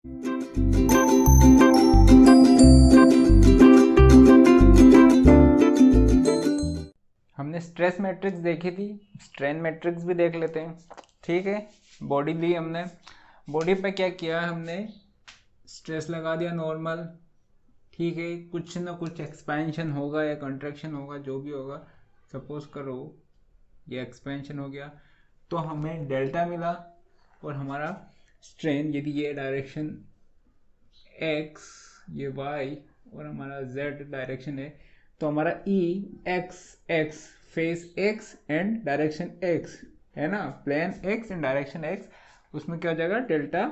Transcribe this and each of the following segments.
हमने stress matrix देखी थी, स्ट्रेन मैट्रिक्स भी देख लेते हैं। ठीक है, बॉडी ली हमने, बॉडी पे क्या किया हमने, स्ट्रेस लगा दिया नॉर्मल। ठीक है, कुछ ना कुछ एक्सपेंशन होगा या कंट्रैक्शन होगा, जो भी होगा। सपोज करो ये एक्सपेंशन हो गया तो हमें डेल्टा मिला, और हमारा स्ट्रेन यदि ये डायरेक्शन x, ये y और हमारा z डायरेक्शन है, तो हमारा ई x face x and direction x है ना, plane x and direction x, उसमें क्या हो जाएगा डेल्टा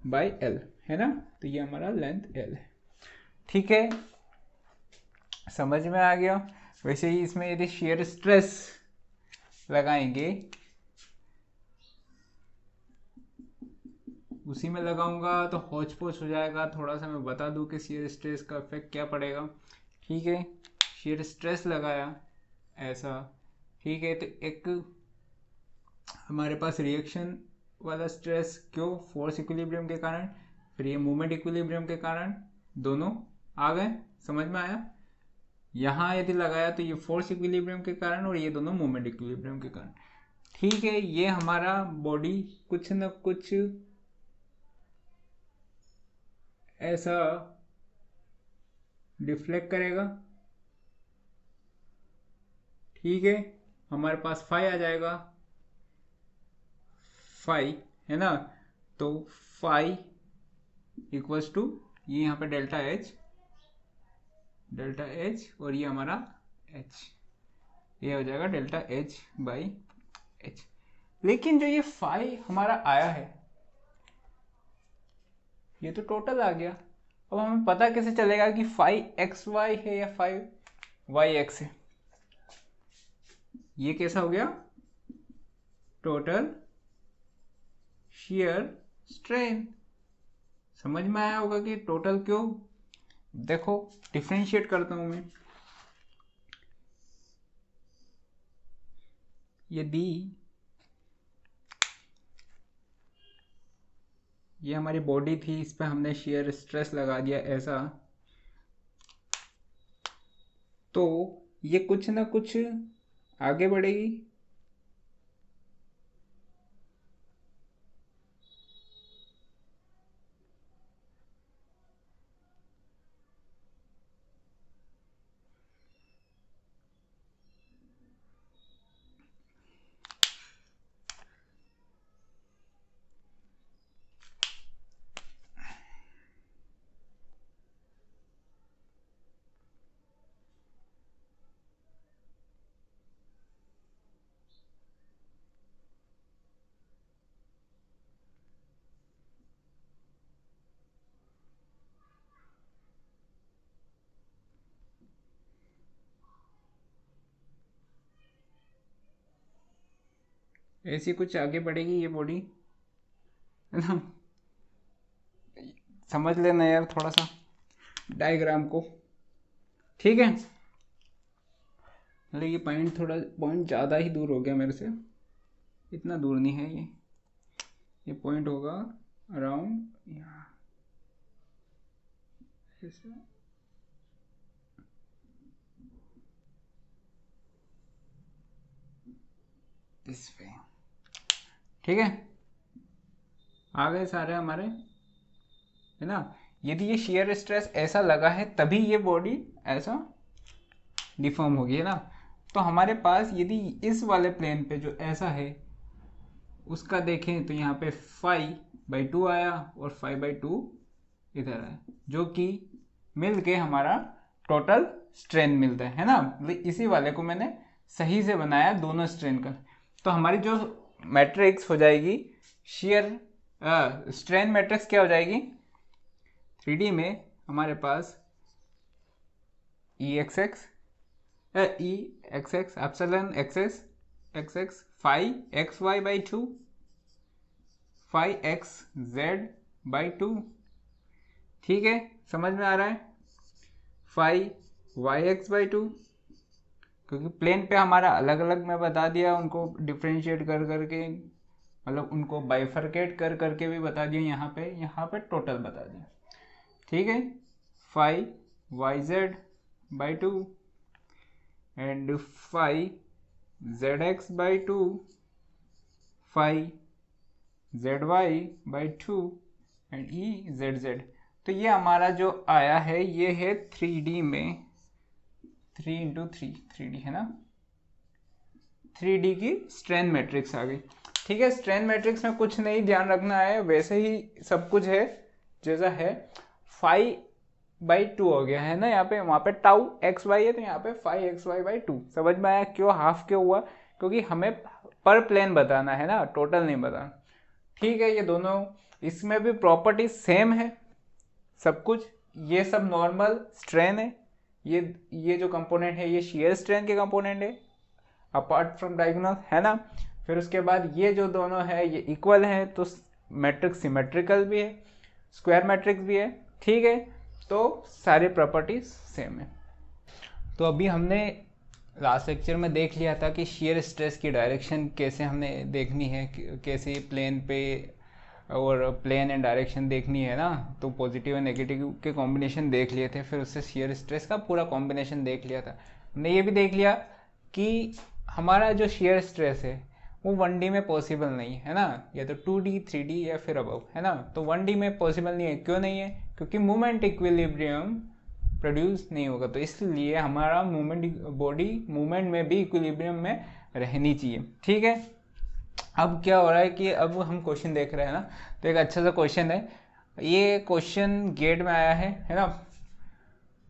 बाई l है ना। तो ये हमारा लेंथ l है। ठीक है, समझ में आ गया। वैसे ही इसमें यदि शेयर स्ट्रेस लगाएंगे, उसी में लगाऊंगा तो हौच पौच हो जाएगा। थोड़ा सा मैं बता दूं कि शेयर स्ट्रेस का इफेक्ट क्या पड़ेगा। ठीक है, शेयर स्ट्रेस लगाया ऐसा, ठीक है, तो एक हमारे पास रिएक्शन वाला स्ट्रेस, क्यों, फोर्स इक्विलिब्रियम के कारण, फिर ये मूवमेंट इक्विलिब्रियम के कारण, दोनों आ गए, समझ में आया। यहाँ यदि लगाया तो ये फोर्स इक्विलिब्रियम के कारण और ये दोनों मूवमेंट इक्विलिब्रियम के कारण। ठीक है, ये हमारा बॉडी कुछ न कुछ ऐसा डिफ्लेक्ट करेगा। ठीक है, हमारे पास फाई आ जाएगा, फाई है ना, तो फाई इक्वल्स टू ये यहाँ पे डेल्टा एच और ये हमारा एच, ये हो जाएगा डेल्टा एच बाई एच। लेकिन जो ये फाई हमारा आया है, ये तो टोटल आ गया। अब हमें पता कैसे चलेगा कि फाई एक्स वाई है या फाई वाई एक्स है। ये कैसा हो गया, टोटल शियर स्ट्रेन। समझ में आया होगा कि टोटल क्यों। देखो डिफरेंशिएट करता हूं मैं, यदि ये हमारी बॉडी थी, इस पर हमने शियर स्ट्रेस लगा दिया ऐसा, तो ये कुछ ना कुछ आगे बढ़ेगी। ऐसी कुछ आगे बढ़ेगी ये बॉडी, है ना। समझ लेना यार थोड़ा सा डायग्राम को। ठीक है, मतलब ये पॉइंट ज़्यादा ही दूर हो गया मेरे से, इतना दूर नहीं है ये पॉइंट होगा अराउंड यहाँ ऐसा। इस पे ठीक है, आ गए सारे हमारे, है ना। यदि ये शियर स्ट्रेस ऐसा लगा है तभी ये बॉडी ऐसा डिफॉर्म होगी, है ना। तो हमारे पास यदि इस वाले प्लेन पे जो ऐसा है उसका देखें तो यहाँ पे 5/2 आया और 5/2 इधर आया, जो कि मिल के हमारा टोटल स्ट्रेन मिलता है ना। इसी वाले को मैंने सही से बनाया दोनों स्ट्रेन का। तो हमारी जो मैट्रिक्स हो जाएगी शियर स्ट्रेन मैट्रिक्स क्या हो जाएगी, 3D में हमारे पास E x x epsilon x phi x y by 2 phi x z by 2। ठीक है, समझ में आ रहा है, फाई वाई एक्स बाई 2, क्योंकि प्लेन पे हमारा अलग अलग मैं बता दिया उनको डिफ्रेंशिएट कर करके, मतलब उनको बाइफरकेट कर करके भी बता दिया, यहाँ पे टोटल बता दिया। ठीक है, 5yz/2 and 5zx/2, 5zy/2 and ezz। तो ये हमारा जो आया है ये है 3D में, 3x3 है ना, 3D की स्ट्रेन मैट्रिक्स आ गई। ठीक है, स्ट्रेन मैट्रिक्स में कुछ नहीं ध्यान रखना है, वैसे ही सब कुछ है जैसा है। 5/2 हो गया है ना यहाँ पे, वहाँ पे टाउ एक्स वाई है तो यहाँ पे 5xy/2। समझ में आया क्यों हाफ क्यों हुआ? क्योंकि हमें पर प्लेन बताना है ना, टोटल नहीं बताना। ठीक है, ये दोनों, इसमें भी प्रॉपर्टी सेम है सब कुछ। ये सब नॉर्मल स्ट्रेन है, ये जो कंपोनेंट है ये शेयर स्ट्रेन के कंपोनेंट है अपार्ट फ्रॉम डायगोनल, है ना। फिर उसके बाद ये जो दोनों है ये इक्वल है, तो मैट्रिक्स सिमेट्रिकल भी है, स्क्वायर मैट्रिक्स भी है। ठीक है, तो सारी प्रॉपर्टीज सेम है। तो अभी हमने लास्ट लेक्चर में देख लिया था कि शेयर स्ट्रेस की डायरेक्शन कैसे हमने देखनी है, कैसे प्लेन पे और प्लेन एंड डायरेक्शन देखनी है ना। तो पॉजिटिव एंड नेगेटिव के कॉम्बिनेशन देख लिए थे, फिर उससे शेयर स्ट्रेस का पूरा कॉम्बिनेशन देख लिया था। हमने ये भी देख लिया कि हमारा जो शेयर स्ट्रेस है वो 1D में पॉसिबल नहीं है ना, या तो 2D 3D या फिर अबव, है ना। तो 1D में पॉसिबल नहीं है, क्यों नहीं है? क्योंकि मूवमेंट इक्विलिब्रियम प्रोड्यूस नहीं होगा, तो इसलिए हमारा मूवमेंट, बॉडी मूवमेंट में भी इक्विलिब्रियम में रहनी चाहिए। ठीक है, अब क्या हो रहा है कि अब हम क्वेश्चन देख रहे हैं ना, तो एक अच्छा सा क्वेश्चन है, ये क्वेश्चन गेट में आया है ना।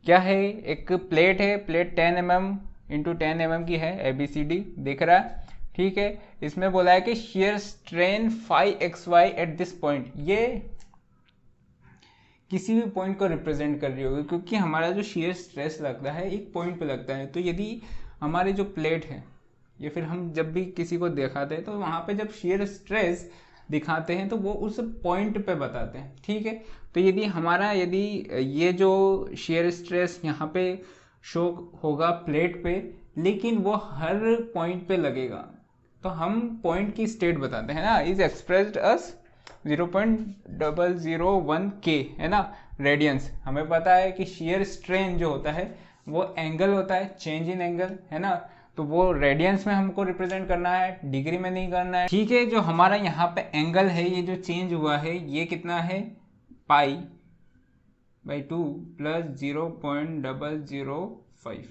क्या है, एक प्लेट है, प्लेट 10 mm इंटू 10 mm की है, ABCD दिख रहा है। ठीक है, इसमें बोला है कि shear strain 5xy at this point, ये किसी भी पॉइंट को रिप्रेजेंट कर रही होगी, क्योंकि हमारा जो शेयर स्ट्रेस लगता है एक पॉइंट पे लगता है। तो यदि हमारे जो प्लेट है, ये फिर हम जब भी किसी को दिखाते हैं तो वहाँ पे जब शेयर स्ट्रेस दिखाते हैं तो वो उस पॉइंट पे बताते हैं। ठीक है, तो यदि ये जो शेयर स्ट्रेस यहाँ पे शो होगा प्लेट पे, लेकिन वो हर पॉइंट पे लगेगा, तो हम पॉइंट की स्टेट बताते हैं ना, इज एक्सप्रेस्ड अस 0.001 K, है ना, रेडियंस। हमें पता है कि शेयर स्ट्रेन जो होता है वो एंगल होता है, चेंज इन एंगल, है ना। तो वो रेडियंस में हमको रिप्रेजेंट करना है, डिग्री में नहीं करना है। ठीक है, जो हमारा यहाँ पे एंगल है, ये जो चेंज हुआ है ये कितना है, π/2 प्लस 0.005।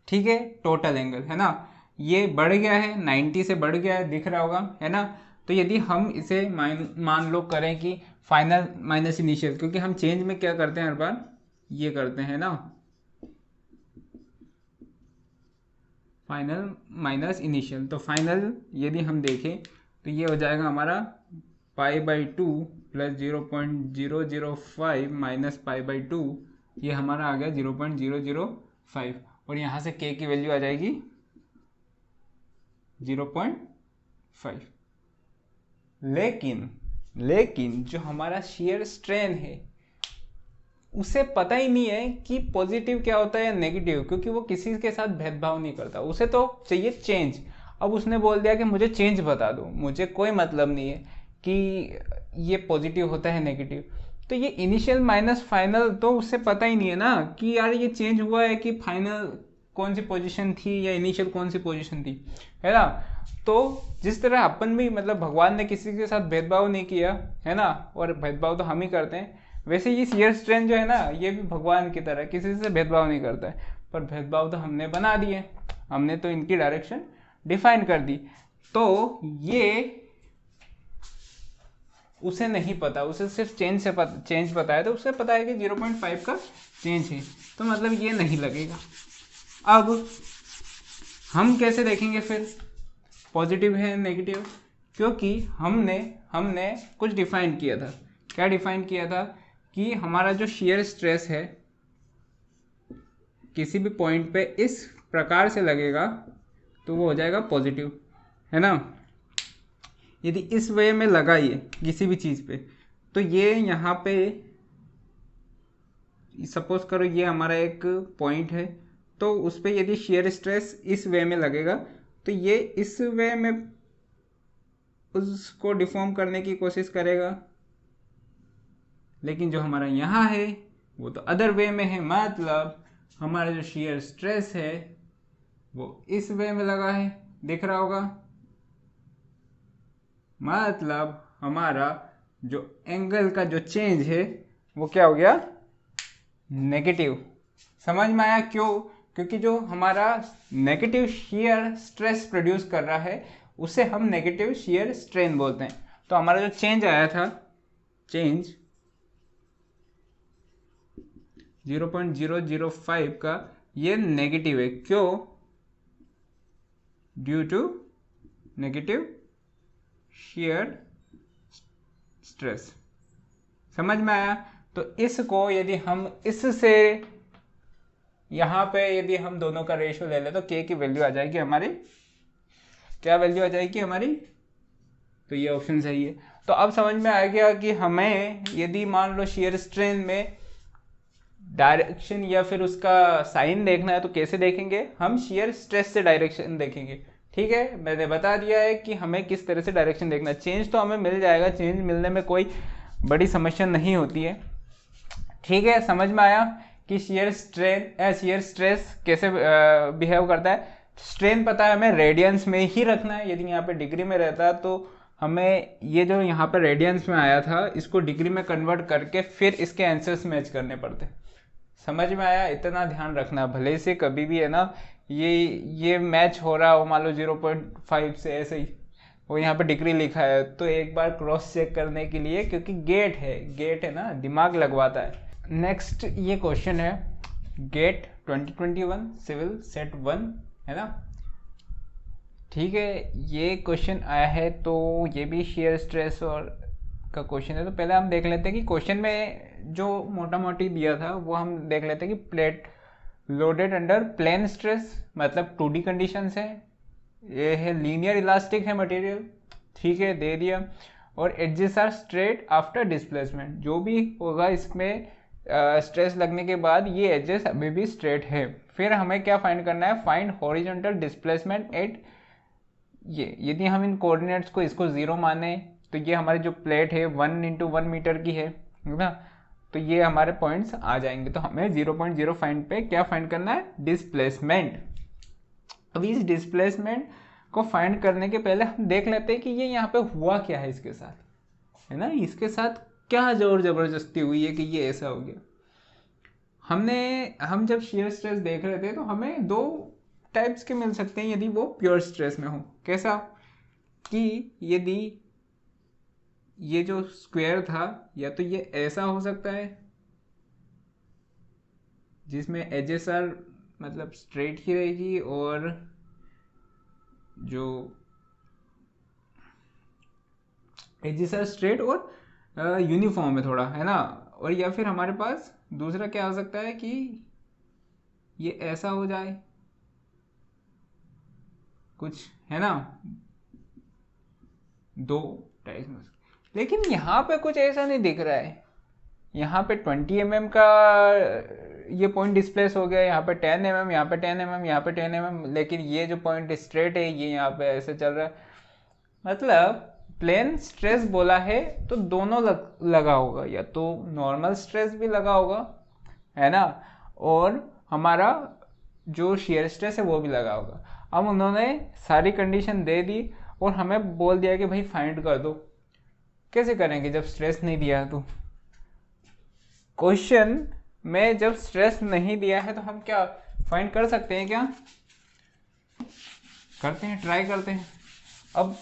ठीक है, टोटल एंगल, है ना। ये बढ़ गया है, 90 से बढ़ गया है, दिख रहा होगा, है ना। तो यदि हम इसे मान लो करें कि फाइनल माइनस इनिशियल, क्योंकि हम चेंज में क्या करते हैं हर बार, ये करते हैं ना, फाइनल माइनस इनिशियल। तो फाइनल यदि हम देखें तो ये हो जाएगा हमारा π/2 प्लस 0.005 माइनस π/2, ये हमारा आ गया 0.005, और यहाँ से k की वैल्यू आ जाएगी 0.5। लेकिन जो हमारा शेयर स्ट्रेन है उसे पता ही नहीं है कि पॉजिटिव क्या होता है या नेगेटिव, क्योंकि वो किसी के साथ भेदभाव नहीं करता, उसे तो चाहिए चेंज। अब उसने बोल दिया कि मुझे चेंज बता दो, मुझे कोई मतलब नहीं है कि ये पॉजिटिव होता है नेगेटिव। तो ये इनिशियल माइनस फाइनल तो उससे पता ही नहीं है ना कि यार ये चेंज हुआ है कि फाइनल कौन सी पोजीशन थी या इनिशियल कौन सी पोजीशन थी, है ना। तो जिस तरह अपन भी, मतलब भगवान ने किसी के साथ भेदभाव नहीं किया, है ना, और भेदभाव तो हम ही करते हैं, वैसे ये शेयर स्ट्रेन जो है ना, ये भी भगवान की तरह किसी से भेदभाव नहीं करता है, पर भेदभाव तो हमने बना दिए, हमने तो इनकी डायरेक्शन डिफाइन कर दी। तो ये उसे नहीं पता, उसे सिर्फ चेंज पता है, तो उसे पता है कि 0.5 का चेंज है, तो मतलब ये नहीं लगेगा। अब हम कैसे देखेंगे फिर पॉजिटिव है नेगेटिव, क्योंकि हमने कुछ डिफाइन किया था। क्या डिफाइन किया था कि हमारा जो शेयर स्ट्रेस है किसी भी पॉइंट पे इस प्रकार से लगेगा तो वो हो जाएगा पॉजिटिव, है ना। यदि इस वे में लगा ये किसी भी चीज़ पे, तो ये यहाँ पे सपोज करो ये हमारा एक पॉइंट है, तो उस पर यदि शेयर स्ट्रेस इस वे में लगेगा तो ये इस वे में उसको डिफॉर्म करने की कोशिश करेगा, लेकिन जो हमारा यहाँ है वो तो अदर वे में है, मतलब हमारा जो शियर स्ट्रेस है वो इस वे में लगा है, दिख रहा होगा। मतलब हमारा जो एंगल का जो चेंज है वो क्या हो गया, नेगेटिव। समझ में आया क्यों? क्योंकि जो हमारा नेगेटिव शियर स्ट्रेस प्रोड्यूस कर रहा है उसे हम नेगेटिव शियर स्ट्रेन बोलते हैं। तो हमारा जो चेंज आया था, चेंज 0.005 का, ये नेगेटिव है। क्यों? Due to negative shear stress. समझ में आया? तो इसको यदि हम इससे यहाँ पे यदि हम दोनों का रेशियो ले ले तो के की वैल्यू आ जाएगी हमारी, क्या वैल्यू आ जाएगी हमारी, तो ये ऑप्शन सही है। तो अब समझ में आ गया कि हमें यदि मान लो शियर स्ट्रेन में डायरेक्शन या फिर उसका साइन देखना है तो कैसे देखेंगे, हम शियर स्ट्रेस से डायरेक्शन देखेंगे। ठीक है, मैंने बता दिया है कि हमें किस तरह से डायरेक्शन देखना है। चेंज तो हमें मिल जाएगा, चेंज मिलने में कोई बड़ी समस्या नहीं होती है। ठीक है, समझ में आया कि शियर स्ट्रेस कैसे बिहेव करता है। स्ट्रेन पता है हमें रेडियंस में ही रखना है, यदि यहाँ पे डिग्री में रहता तो हमें ये जो यहाँ पे रेडियंस में आया था इसको डिग्री में कन्वर्ट करके फिर इसके आंसर्स मैच करने पड़ते। समझ में आया? इतना ध्यान रखना, भले से कभी भी है ना ये मैच हो रहा हो मान लो 0.5 से ऐसे ही, वो यहाँ पे डिग्री लिखा है तो एक बार क्रॉस चेक करने के लिए, क्योंकि गेट है ना, दिमाग लगवाता है। नेक्स्ट ये क्वेश्चन है गेट 2021 सिविल सेट 1 है ना। ठीक है, ये क्वेश्चन आया है तो ये भी शेयर स्ट्रेस और का क्वेश्चन है। तो पहले हम देख लेते हैं कि क्वेश्चन में जो मोटा मोटी दिया था वो हम देख लेते हैं कि plate loaded under plane stress, मतलब 2D कंडीशंस है, ये है लीनियर इलास्टिक है मटेरियल, ठीक है, दे दिया, और edges are straight after displacement. जो भी होगा इसमें स्ट्रेस लगने के बाद ये एडजेस अभी भी स्ट्रेट है। फिर हमें क्या फाइंड करना है, फाइंड हॉरिजॉन्टल डिस्प्लेसमेंट एट ये, यदि हम इन कोऑर्डिनेट्स को इसको 0 माने तो ये हमारी जो प्लेट है 1 × 1 मीटर की है ना, तो ये हमारे पॉइंट्स आ जाएंगे। तो हमें 0.0 फाइंड पे क्या फाइंड करना है, डिस्प्लेसमेंट। अब इस डिस्प्लेसमेंट को फाइंड करने के पहले हम देख लेते हैं कि ये यहाँ पे हुआ क्या है इसके साथ, है ना, इसके साथ क्या जोर जबरदस्ती हुई है कि ये ऐसा हो गया। हम जब शेयर स्ट्रेस देख रहे थे तो हमें 2 टाइप्स के मिल सकते हैं यदि वो प्योर स्ट्रेस में हो। कैसा कि यदि ये जो स्क्वायर था या तो ये ऐसा हो सकता है जिसमें एजेस आर मतलब स्ट्रेट ही रहेगी और जो एजेस आर स्ट्रेट और यूनिफॉर्म है थोड़ा, है ना। और या फिर हमारे पास दूसरा क्या हो सकता है कि ये ऐसा हो जाए कुछ, है ना, 2 टाइप में। लेकिन यहाँ पे कुछ ऐसा नहीं दिख रहा है। यहाँ पे 20 mm का ये पॉइंट डिस्प्लेस हो गया, यहाँ पे 10 mm, यहाँ पे 10 mm, यहाँ पे 10 mm, लेकिन ये जो पॉइंट स्ट्रेट है ये यहाँ पे ऐसे चल रहा है। मतलब प्लेन स्ट्रेस बोला है तो दोनों लगा होगा, या तो नॉर्मल स्ट्रेस भी लगा होगा, है ना, और हमारा जो शियर स्ट्रेस है वो भी लगा होगा। अब उन्होंने सारी कंडीशन दे दी और हमें बोल दिया कि भाई फाइंड कर दो। कैसे करेंगे जब स्ट्रेस नहीं दिया है? तो क्वेश्चन में जब स्ट्रेस नहीं दिया है तो हम क्या फाइंड कर सकते हैं? क्या करते हैं, ट्राई करते हैं। अब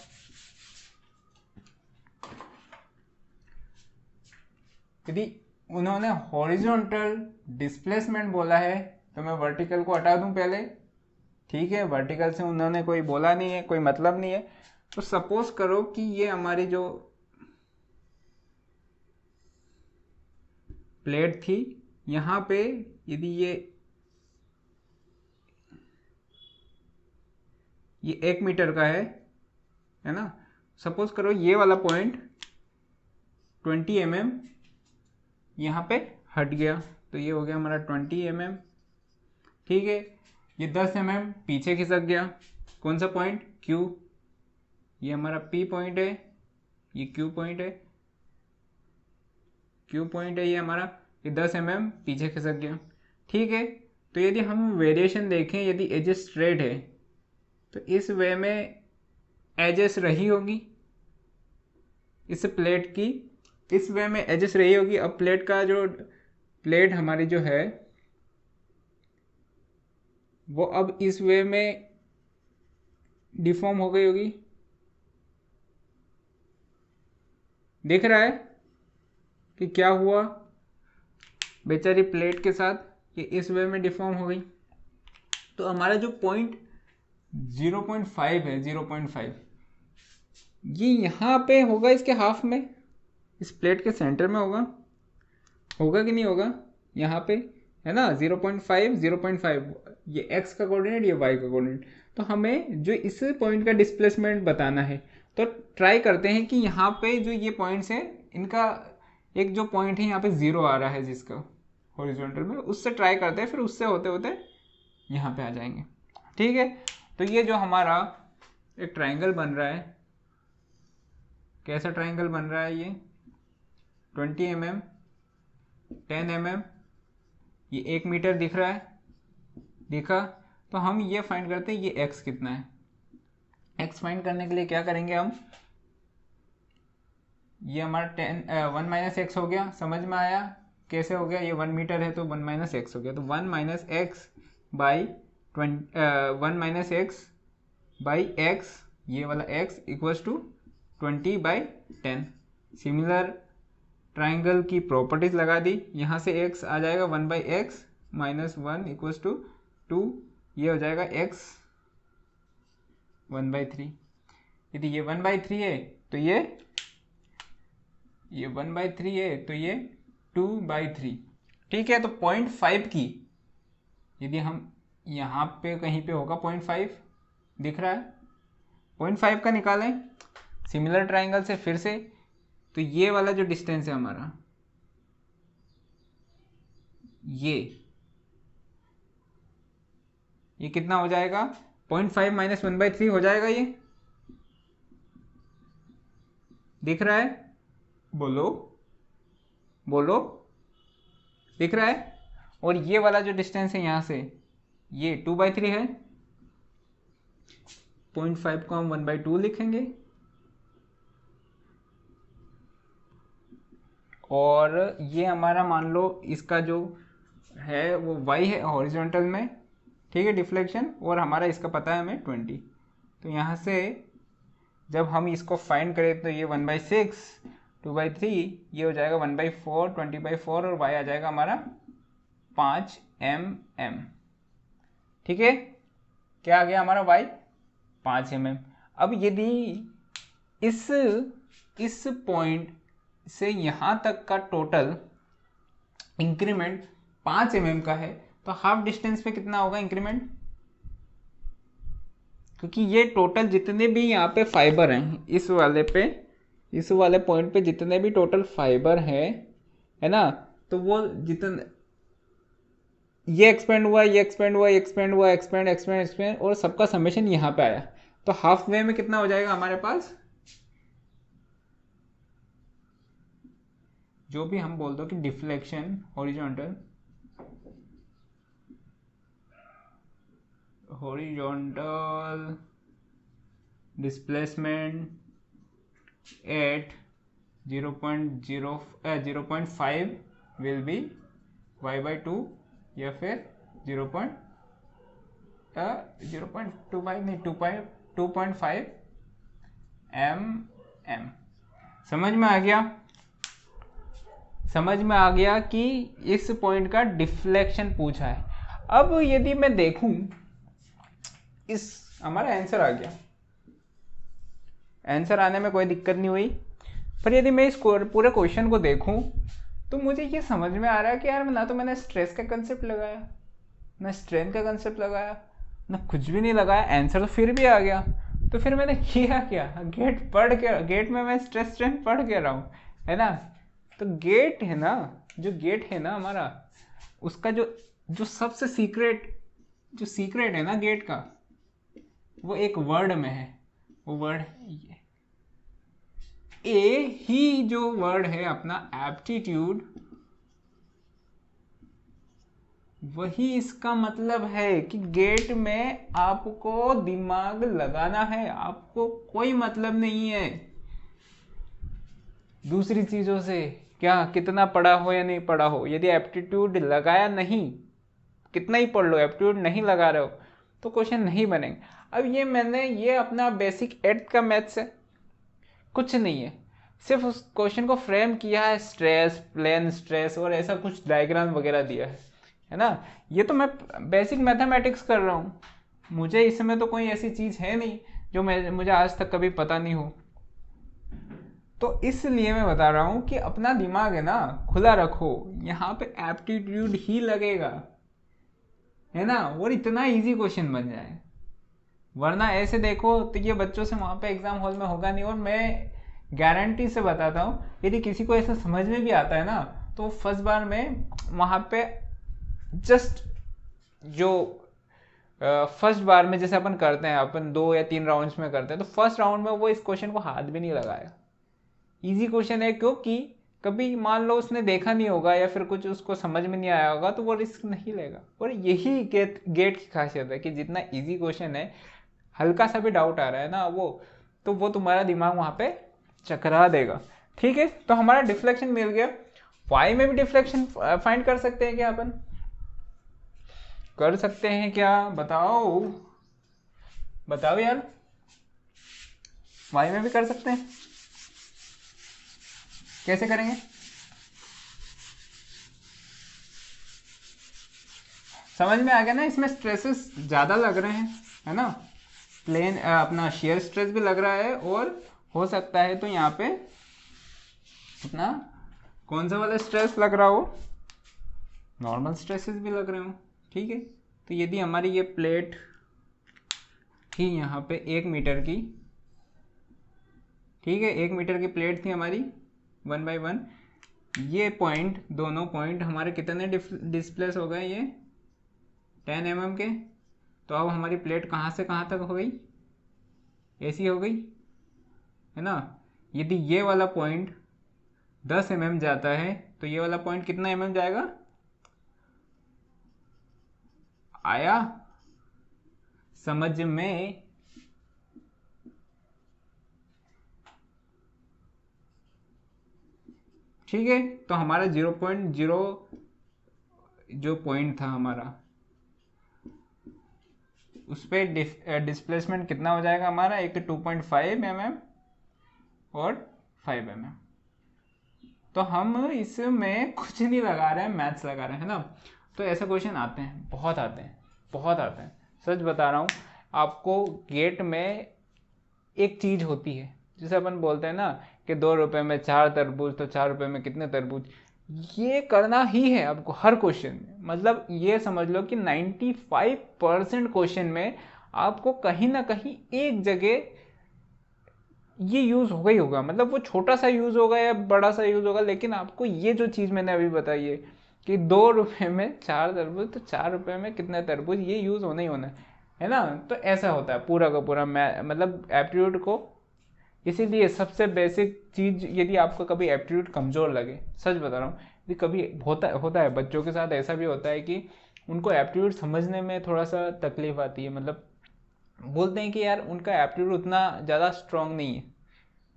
यदि उन्होंने हॉरिजॉन्टल डिस्प्लेसमेंट बोला है तो मैं वर्टिकल को हटा दूं पहले, ठीक है, वर्टिकल से उन्होंने कोई बोला नहीं है, कोई मतलब नहीं है। तो सपोज करो कि ये हमारी जो प्लेट थी यहाँ पे, यदि ये 1 मीटर का है ना, सपोज करो ये वाला पॉइंट 20 mm यहाँ पे हट गया तो ये हो गया हमारा 20 mm, ठीक है। ये 10 mm पीछे खिसक गया, कौन सा पॉइंट, Q, ये हमारा P पॉइंट है, ये Q पॉइंट है, Q पॉइंट है ये हमारा, ये 10 mm पीछे खिसक गया। ठीक है, तो यदि हम वेरिएशन देखें, यदि एजेस स्ट्रेट है तो इस वे में एजेस रही होगी, इस प्लेट की इस वे में एजेस रही होगी। अब प्लेट का जो प्लेट हमारी जो है वो अब इस वे में डिफॉर्म हो गई होगी, दिख रहा है कि क्या हुआ बेचारी प्लेट के साथ, कि इस वे में डिफॉर्म हो गई। तो हमारा जो पॉइंट 0.5 है, 0.5 ये यहाँ पे होगा, इसके हाफ में, इस प्लेट के सेंटर में होगा, होगा कि नहीं होगा, यहाँ पे है ना 0.5, 0.5 ये x का कोऑर्डिनेट, ये y का कोऑर्डिनेट। तो हमें जो इस पॉइंट का डिस्प्लेसमेंट बताना है, तो ट्राई करते हैं कि यहाँ पे जो ये पॉइंट्स हैं इनका एक जो पॉइंट है यहाँ पे 0 आ रहा है जिसका हॉरिजॉन्टल में, उससे ट्राई करते हैं, फिर उससे होते होते यहाँ पे आ जाएंगे। ठीक है, तो ये जो हमारा एक ट्राइंगल बन रहा है, कैसा ट्राइंगल बन रहा है ये 20 mm, 10 mm, ये 1 मीटर दिख रहा है, दिखा। तो हम ये फाइंड करते हैं ये x कितना है। x फाइंड करने के लिए क्या करेंगे हम, ये हमारा 1 माइनस एक्स हो गया, समझ में आया कैसे हो गया, ये 1 मीटर है तो 1 माइनस एक्स हो गया, तो 1 minus x by 1 minus x by x, ये वाला x equals to 20/10। Similar triangle की प्रॉपर्टीज लगा दी, यहाँ से x आ जाएगा 1/x माइनस 1 इक्वल्स टू 2, ये हो जाएगा x 1/3। यदि ये 1/3 है तो ये 1/3 है तो ये 2/3। ठीक है, तो 0.5 की यदि हम यहाँ पे कहीं पे होगा 0.5 दिख रहा है, 0.5 का निकालें सिमिलर ट्राइंगल से फिर से, तो ये वाला जो डिस्टेंस है हमारा, ये कितना हो जाएगा, 0.5 माइनस 1/3 हो जाएगा, ये दिख रहा है, बोलो बोलो, दिख रहा है। और ये वाला जो डिस्टेंस है यहाँ से, ये 2/3 है, 0.5 को हम 1/2 लिखेंगे, और ये हमारा मान लो इसका जो है वो y है हॉरिजॉन्टल में, ठीक है, डिफ्लेक्शन, और हमारा इसका पता है हमें 20। तो यहाँ से जब हम इसको फाइंड करें तो ये 1/6, 2/3, ये हो जाएगा 1/4, 20/4, और y आ जाएगा हमारा 5 mm। ठीक है, क्या आ गया हमारा y 5 mm। अब यदि इस पॉइंट से यहाँ तक का टोटल इंक्रीमेंट 5 mm का है, तो हाफ डिस्टेंस पे कितना होगा इंक्रीमेंट, क्योंकि ये टोटल जितने भी यहाँ पे फाइबर हैं इस वाले पॉइंट पे जितने भी टोटल फाइबर हैं, है ना, तो वो जितने ये एक्सपेंड हुआ, ये एक्सपेंड हुआ, ये एक्सपेंड हुआ, एक्सपेंड एक्सपेंड एक्सपेंड, और सबका समेशन यहाँ पे आया, तो हाफ वे में कितना हो जाएगा हमारे पास, जो भी हम बोल दो कि deflection horizontal displacement eight 0.5 will be y/2, या फिर 0.25 नहीं 2.5 mm। समझ में आ गया, समझ में आ गया कि इस पॉइंट का डिफ्लेक्शन पूछा है। अब यदि मैं देखूं, इस हमारा आंसर आ गया, आंसर आने में कोई दिक्कत नहीं हुई, पर यदि मैं इस पूरे क्वेश्चन को देखूं तो मुझे ये समझ में आ रहा है कि यार ना तो मैंने स्ट्रेस का कंसेप्ट लगाया, ना स्ट्रेंथ का कंसेप्ट लगाया, ना कुछ भी नहीं लगाया, आंसर तो फिर भी आ गया। तो फिर मैंने किया क्या, गेट में मैं स्ट्रेस स्ट्रेंथ पढ़ के रहा हूँ, है ना। तो गेट है ना, जो गेट है ना हमारा, उसका जो सबसे सीक्रेट है ना गेट का, वो एक वर्ड में है, वो वर्ड ए ही जो वर्ड है अपना एप्टीट्यूड, वही इसका मतलब है कि गेट में आपको दिमाग लगाना है, आपको कोई मतलब नहीं है दूसरी चीजों से, क्या कितना पढ़ा हो या नहीं पढ़ा हो। यदि एप्टीट्यूड लगाया नहीं, कितना ही पढ़ लो, एप्टीट्यूड नहीं लगा रहे हो तो क्वेश्चन नहीं बनेंगे। अब ये अपना बेसिक 8th का मैथ्स है, कुछ नहीं है, सिर्फ उस क्वेश्चन को फ्रेम किया है, स्ट्रेस, प्लेन स्ट्रेस और ऐसा कुछ डायग्राम वगैरह दिया है ना। ये तो मैं बेसिक मैथमेटिक्स कर रहा हूँ, मुझे इसमें तो कोई ऐसी चीज़ है नहीं जो मुझे आज तक कभी पता नहीं हो। तो इसलिए मैं बता रहा हूँ कि अपना दिमाग है ना खुला रखो, यहाँ पे एप्टीट्यूड ही लगेगा, है ना, और इतना इजी क्वेश्चन बन जाए। वरना ऐसे देखो तो ये बच्चों से वहाँ पे एग्जाम हॉल में होगा नहीं। और मैं गारंटी से बताता हूँ, यदि किसी को ऐसा समझ में भी आता है ना तो फर्स्ट बार में वहाँ पे जस्ट जो फर्स्ट बार में जैसे अपन करते हैं, अपन 2 या 3 राउंड्स में करते हैं, तो फर्स्ट राउंड में वो इस क्वेश्चन को हाथ भी नहीं लगाया। इजी क्वेश्चन है, क्योंकि कभी मान लो उसने देखा नहीं होगा या फिर कुछ उसको समझ में नहीं आया होगा तो वो रिस्क नहीं लेगा। और यही गेट की खासियत है कि जितना इजी क्वेश्चन है, हल्का सा भी डाउट आ रहा है ना तो वो तुम्हारा दिमाग वहां पे चकरा देगा। ठीक है, तो हमारा डिफ्लेक्शन मिल गया। वाई में भी डिफ्लेक्शन फाइंड कर सकते हैं क्या अपन? कर सकते हैं क्या? बताओ बताओ यार, वाई में भी कर सकते हैं, कैसे करेंगे? समझ में आ गया ना, इसमें स्ट्रेसेस ज्यादा लग रहे हैं, है ना, प्लेन अपना शेयर स्ट्रेस भी लग रहा है, और हो सकता है तो यहाँ पे अपना कौन सा वाला स्ट्रेस लग रहा हो, नॉर्मल स्ट्रेसेस भी लग रहे हो। ठीक है, तो यदि हमारी ये प्लेट थी यहाँ पे 1 मीटर की, ठीक है, 1 मीटर की प्लेट थी हमारी 1/1, ये पॉइंट, दोनों पॉइंट हमारे कितने डिस्प्लेस हो गए, ये 10 mm के। तो अब हमारी प्लेट कहाँ से कहाँ तक हो गई, ऐसी हो गई, है ना। यदि ये वाला पॉइंट 10 mm जाता है तो ये वाला पॉइंट कितना mm जाएगा, आया समझ में? ठीक है, तो हमारा 0.0 जो पॉइंट था हमारा, उस पर डिस्प्लेसमेंट कितना हो जाएगा हमारा, एक 2.5 mm और 5 mm। तो हम इसमें कुछ नहीं लगा रहे हैं, मैथ्स लगा रहे हैं, है ना। तो ऐसे क्वेश्चन आते हैं, बहुत आते हैं, बहुत आते हैं, सच बता रहा हूँ आपको। गेट में एक चीज होती है, जैसे अपन बोलते हैं ना कि 2 रुपए में 4 तरबूज, तो 4 रुपए में कितने तरबूज, ये करना ही है आपको हर क्वेश्चन में। मतलब ये समझ लो कि 95% क्वेश्चन में आपको कहीं ना कहीं एक जगह ये यूज होगा ही होगा। मतलब वो छोटा सा यूज होगा या बड़ा सा यूज होगा, लेकिन आपको ये जो चीज मैंने अभी बताई है कि 2 रुपए में 4 तरबूज, तो 4 रुपए में कितने तरबूज, ये यूज होना ही होना है ना। तो ऐसा होता है पूरा का पूरा मतलब एप्टीट्यूड को। इसीलिए सबसे बेसिक चीज, यदि आपको कभी एप्टीट्यूड कमजोर लगे, सच बता रहा हूँ, यदि कभी होता है बच्चों के साथ ऐसा भी होता है कि उनको एप्टीट्यूड समझने में थोड़ा सा तकलीफ आती है। मतलब बोलते हैं कि यार उनका एप्टीट्यूड उतना ज़्यादा स्ट्रांग नहीं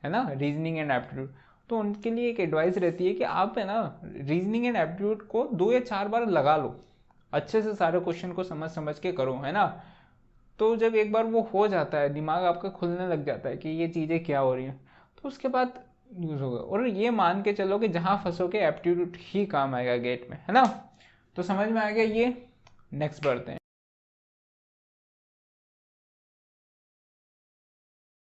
है ना, रीजनिंग एंड एप्टीट्यूड। तो उनके लिए एक एडवाइस रहती है कि आप है ना रीजनिंग एंड एप्टीट्यूड को 2 या 4 बार लगा लो, अच्छे से सारे क्वेश्चन को समझ समझ के करो, है ना। तो जब एक बार वो हो जाता है, दिमाग आपका खुलने लग जाता है कि ये चीज़ें क्या हो रही हैं, तो उसके बाद यूज़ होगा। और ये मान के चलो कि जहाँ फंसोगे एप्टीट्यूड ही काम आएगा गेट में, है ना। तो समझ में आ गया ये। नेक्स्ट बढ़ते हैं।